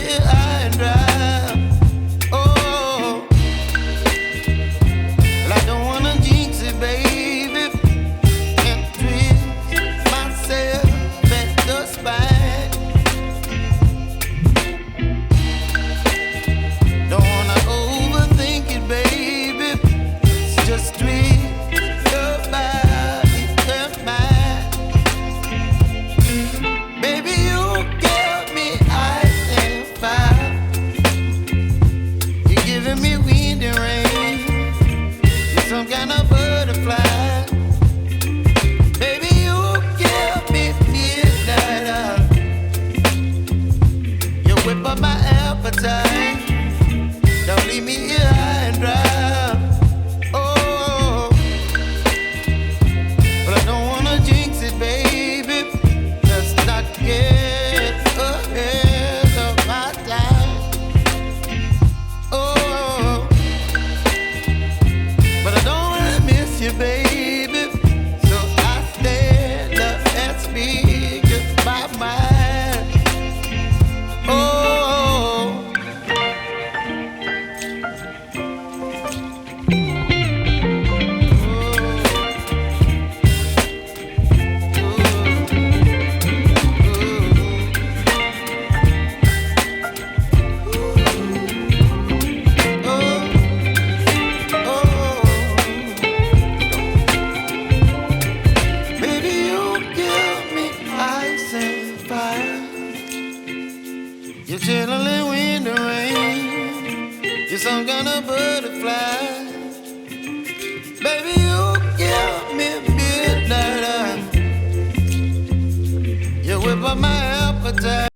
here high and dry. Oh, well, I don't wanna jinx it, baby, and twist myself at the spine. Don't wanna overthink it, baby. It's just twist your body and mine. Baby, you give me ice and fire. You're giving me wind and rain. You're some kind of butterfly. Baby, you give me midnight. You whip up my appetite. Don't leave me here high and dry. Oh, but I don't wanna jinx it, baby. Let's not get ahead of my time. Oh, but I don't wanna miss you, baby. So I stand up and speak my mind. Oh. You're chilling wind and rain. You're some kind of butterfly. Baby, you give me midnight. You whip up my appetite.